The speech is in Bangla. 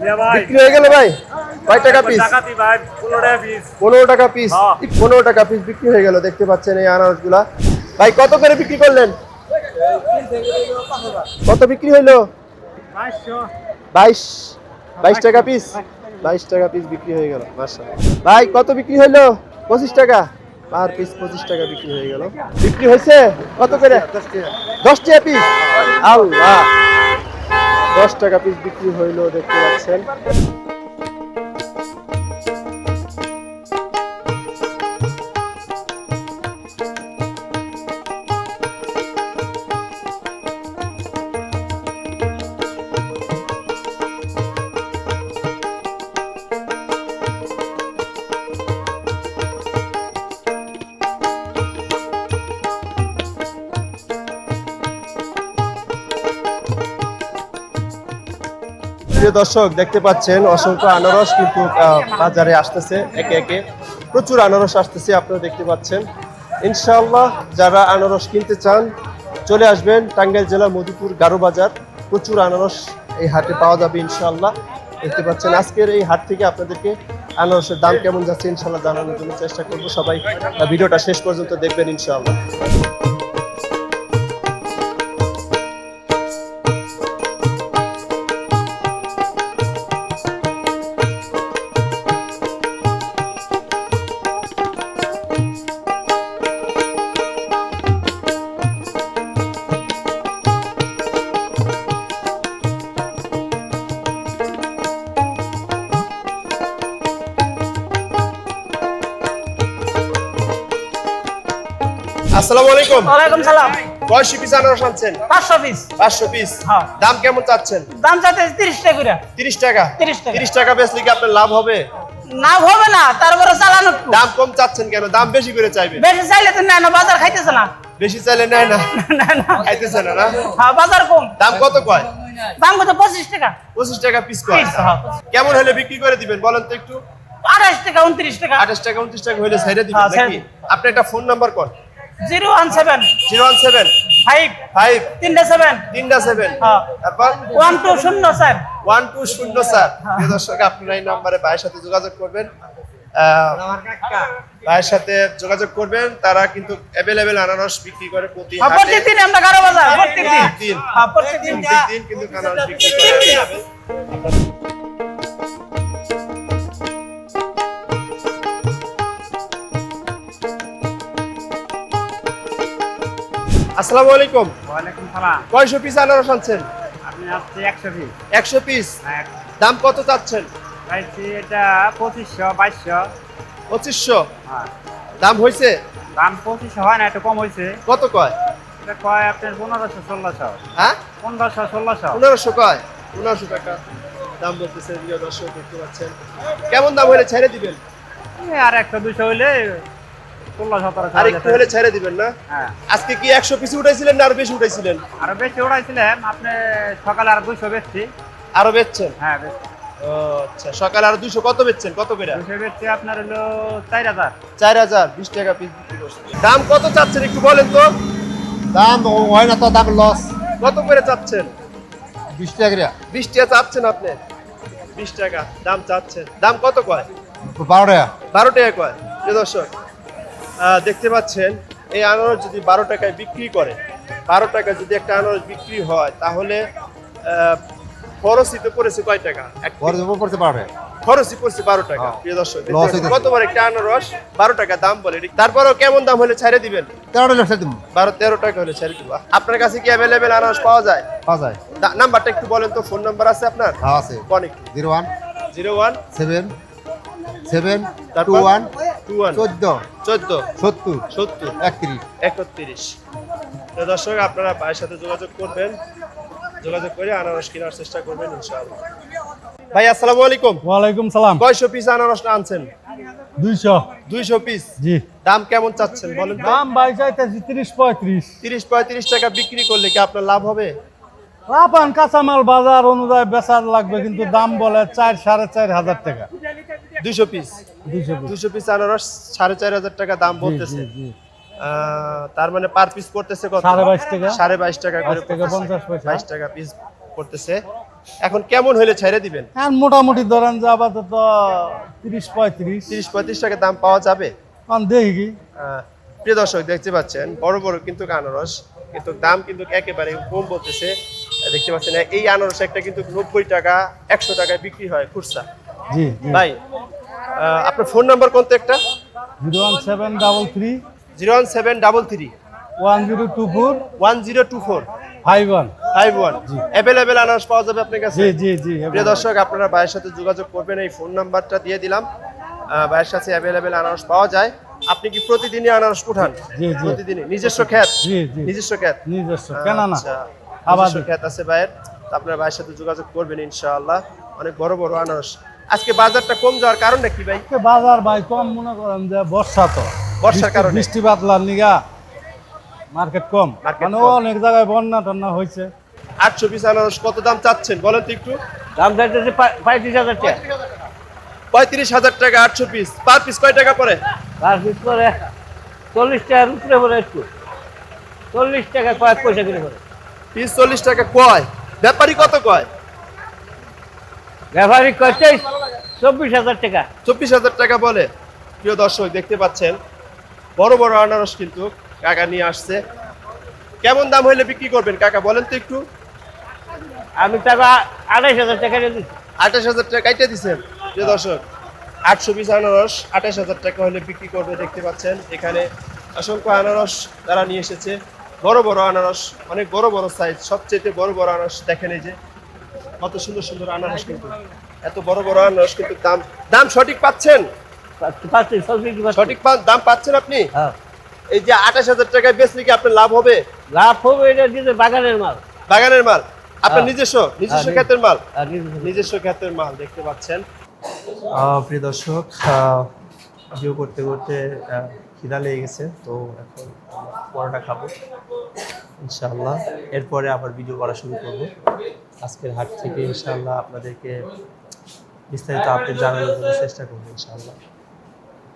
বিক্রি হয়ে গেল ভাই? কয় টাকা পিস? 15 টাকা পিস। 15 টাকা পিস বিক্রি হয়ে গেল। দেখতে পাচ্ছেন এই আনারসগুলা। ভাই কত করে বিক্রি করলেন? কত বিক্রি হইলো? 22 টাকা পিস। 22 টাকা পিস বিক্রি হয়ে গেল। মাশাআল্লাহ। ভাই কত বিক্রি হইলো? 25 টাকা পার পিস। 25 টাকা বিক্রি হয়ে গেল। বিক্রি হয়েছে কত করে? 10 টাকা পিস। আল্লাহ, 10 টাকা পিস বিক্রি হইলো। দেখতে পাচ্ছেন। প্রিয় দর্শক, দেখতে পাচ্ছেন অসংখ্য আনারস কিন্তু বাজারে আসতেছে। একে একে প্রচুর আনারস আসতেছে, আপনারা দেখতে পাচ্ছেন। ইনশাআল্লাহ যারা আনারস কিনতে চান চলে আসবেন টাঙ্গাইল জেলা মধুপুর গারো বাজার। প্রচুর আনারস এই হাটে পাওয়া যাবে ইনশাআল্লাহ। দেখতে পাচ্ছেন আজকের এই হাট থেকে আপনাদেরকে আনারসের দাম কেমন যাচ্ছে ইনশাআল্লাহ জানানোর জন্য চেষ্টা করব। সবাই ভিডিওটা শেষ পর্যন্ত দেখবেন ইনশাআল্লাহ। আসসালামু আলাইকুম। ওয়ালাইকুম সালাম। কয়শো পিস আনারস আনছেন? 500 পিস। 500 পিস। হ্যাঁ। দাম কেমন চাচ্ছেন? দাম চাইতে 30 টাকা করে। 30 টাকা। 30 টাকা। 30 টাকা বেচলে কি আপনার লাভ হবে? না হবে না, তারপরে চালানো একটু। দাম কম চাচ্ছেন কেন? দাম বেশি করে চাইবেন। বেশি চাইলে তো না, বাজার খাইতেছে না। বেশি চাইলে নেয় না, না না, খাইতেছে না না? হ্যাঁ বাজার কম। দাম কত কয়? দাম কত? 25 টাকা। 25 টাকা পিস কয়। পিস, হ্যাঁ। কেমন হলে বিক্রি করে দিবেন বলেন তো একটু? 28 টাকা, 29 টাকা। 28 টাকা 29 টাকা হলে ছেড়ে দিবেন হ্যাঁ, ছেড়ে নাকি? দিন। আপনি একটা ফোন নাম্বার কোন? 017 017 5 5 37 37 হ্যাঁ তারপর 1204। 1204। প্রিয় দর্শক, আপনারা এই নম্বরে ভাইয়ের সাথে যোগাযোগ করবেন। ভাইয়ের সাথে যোগাযোগ করবেন। তারা কিন্তু অ্যাভেলেবেল আনারস বিক্রি করে প্রতি হাটে। প্রত্যেকদিন আমরা গারো বাজার প্রত্যেকদিন। প্রত্যেকদিন। হ্যাঁ প্রত্যেকদিন। প্রত্যেকদিন কিন্তু আনারস বিক্রি করে। আসসালামু আলাইকুম। ওয়ালাইকুম সালাম। কয়শো পিস আনারস আনছেন? আপনি আসছে 100 পিস। 100 পিস। দাম কত চাচ্ছেন? চাইছি এটা 2500 2200। 2500। হ্যাঁ দাম হয়েছে? দাম 2500 হয় না, একটু কম হয়েছে। কত কয়? এটা কয় আপনার 1500 1600। হ্যাঁ 1500 1600। 1500 কয়। 1500 টাকা দাম বলতেছে। প্রিয় দর্শক, দেখতে পাচ্ছেন। কেমন দাম হলে ছেড়ে দিবেন? আর 100 200 হইলে 16 1700। আর একটু হলে ছেড়ে দিবেন না? হ্যাঁ। আজকে কি 100 পিস উঠাইছিলেন না আরো বেশি উঠাইছিলেন? আরো বেশি উড়াইছিলাম আপনি, সকালে আর 200 বেচছি। আরো বেচছেন? হ্যাঁ বেচছি। ও আচ্ছা, সকালে আর 200 কত বেচছেন? কত করে? 200 বেচছি আপনার হলো 4000। 4000। 20 টাকা পিস বিক্রি করছেন। দাম কত চাচ্ছেন একটু বলেন তো? দাম হয় না তো, দাম লস। কত করে চাচ্ছেন? 20 টাকা। 20 টাকা চাচ্ছেন আপনি? 20 টাকা দাম চাচ্ছেন। দাম কত কয়? 12 টাকা। 12 টাকা কয়। প্রিয় দর্শক, দেখতে পাচ্ছেন এই আনারস যদি 12 টাকায় বিক্রি করে, 12 টাকা যদি একটা আনারস বিক্রি হয় তাহলে খরচই তো পড়েছে কয় টাকা? পরে দেবো পড়তে পারবে। খরচই পড়ছে 12 টাকা। হ্যাঁ। প্রিয় দর্শক, লস হইতেছে। কতবার একটা আনারস 12 টাকা দাম বলে। তারপরেও কেমন দাম হলে ছেড়ে দিবেন? 13 টাকা দিব। 12-13 টাকা হলে ছেড়ে দিব। আপনার কাছে কি অ্যাভেলেবেল আনারস পাওয়া যায়? পাওয়া যায়। নাম্বারটা একটু বলেন তো। ফোন নাম্বার আছে আপনার? হ্যাঁ আছে। কোন একটু? 01 01 7 7 তারপর 21 21 14 14 70 70 31। 31। তো দর্শক, আপনারা ভাইয়ের সাথে যোগাযোগ করবেন। যোগাযোগ করে আনারস কেনার চেষ্টা করবেন ইনশাআল্লাহ। ভাই আসসালামু আলাইকুম। ওয়ালাইকুম সালাম। কয়শো পিস আনারস আনছেন? 200। 200 পিস। জি। দাম কেমন চাচ্ছেন বলেন তো? দাম ভাই চাইতেছি 30-35। 30-35 টাকা বিক্রি করলে কি আপনার লাভ হবে? রাপান কাঁচামাল বাজার অনুযায়ী বেচার লাগবে, কিন্তু দাম বলে 4-4.5 টাকা। 200 পিস। 200 পিস। 200 পিস আনারস 4500 টাকা দাম বলতেছে। জি, জি। তার মানে পার পিস পড়তেছে কত? 22.5 টাকা। 22.5 টাকা করে 5 টাকা 50 পয়সা। 22 টাকা পিস পড়তেছে। এখন কেমন হইলে ছেড়ে দিবেন? আর মোটামুটি ধরেন যে আপাতত 30-35 30-35 টাকা দাম পাওয়া যাবে? কারণ দেখি কি প্রিয় দর্শক দেখতে পাচ্ছেন বড় বড় কিন্তু আনারস, কিন্তু দাম কিন্তু একেবারে কম বলতেছে। দেখতে পাচ্ছেন এই আনারস একটা কিন্তু 90 টাকা 100 টাকায় বিক্রি হয় খুচরা। জি জি ভাই আপনার ফোন নাম্বার কোনটা একটা? 01733 01733 1024 1024 51 51 অ্যাভেলেবেল আনারস পাওয়া যাবে আপনার কাছে? জি জি জি প্রিয় দর্শক আপনারা ভাইয়ের সাথে যোগাযোগ করবেন, এই ফোন নাম্বারটা দিয়ে দিলাম। ভাইয়ের সাথে অ্যাভেলেবেল আনারস পাওয়া যায়। আপনি কি প্রতিদিনই আনারস উঠান? জি জি প্রতিদিনই নিজস্ব ক্ষেত? জি জি নিজস্ব ক্ষেত, নিজস্ব কেন না আচ্ছা, আবার নিজস্ব ক্ষেত আছে ভাইয়ের। তো আপনার ভাইয়ের সাথে যোগাযোগ করবেন ইনশাআল্লাহ। অনেক বড় বড় আনারস। আজকে বাজারটা কম যাওয়ার কারণটা কি ভাই? বাজার ভাই কম মনে করেন যে বর্ষা তো বর্ষার কারণে? বৃষ্টি বাদলার নিগা মার্কেট কম, Market মানে কম। অনেক জায়গায় বন্যা টন্যা হয়েছে। 800 পিস আনারস কত দাম চাচ্ছেন বলেন তো একটু? দাম চাইতেছে 35,000 টাকা 35,000 টাকা 800 পিস। পার পিস কয় টাকা পড়ে? পার পিস করে 40 টাকার উপরে পড়ে একটু 40 টাকা কয়েক পয়সা করে পড়ে পিস 40 টাকা কয়, ব্যাপারী কত কয়? ব্যবহারিক করছে 24,000 টাকা 24,000 টাকা বলে। প্রিয় দর্শক দেখতে পাচ্ছেন বড় বড় আনারস কিন্তু কাকা নিয়ে আসছে। কেমন দাম হইলে বিক্রি করবেন কাকা বলেন তো একটু? আমি টাকা 28,000 টাকা দিয়ে দিচ্ছি 28,000 টাকা কাইটে দিচ্ছেন। প্রিয় দর্শক 800 পিস আনারস 28,000 টাকা হলে বিক্রি করবে। দেখতে পাচ্ছেন এখানে অসংখ্য আনারস তারা নিয়ে এসেছে। বড় বড় আনারস, অনেক বড় বড় সাইজ, সবচেয়ে বড় বড় আনারস দেখেন এই যে কত সুন্দর সুন্দর আনারস। কিন্তু এত বড় বড় আনারস কিন্তু দাম সঠিক পাচ্ছেন? পাচ্ছি সবজি সঠিক দাম পাচ্ছেন আপনি? হ্যাঁ এই যে 28,000 টাকায় বেচলে কি আপনার লাভ হবে? লাভ হবে, এটা দিতে বাগানের মাল বাগানের মাল আপনার হ্যাঁ। নিজস্ব হ্যাঁ, ক্ষেতের মাল? আর নিজস্ব। নিজস্ব ক্ষেতের মাল দেখতে পাচ্ছেন। প্রিয় দর্শক ভিডিও করতে করতে খিদা লেগে গেছে, তো এখন পরোটা খাবো ইনশাআল্লাহ। এরপরে আবার ভিডিও করা শুরু করব। আজকের হাট থেকে ইনশাআল্লাহ আপনাদেরকে বিস্তারিত আপডেট জানানোর জন্য চেষ্টা করবো ইনশাআল্লাহ।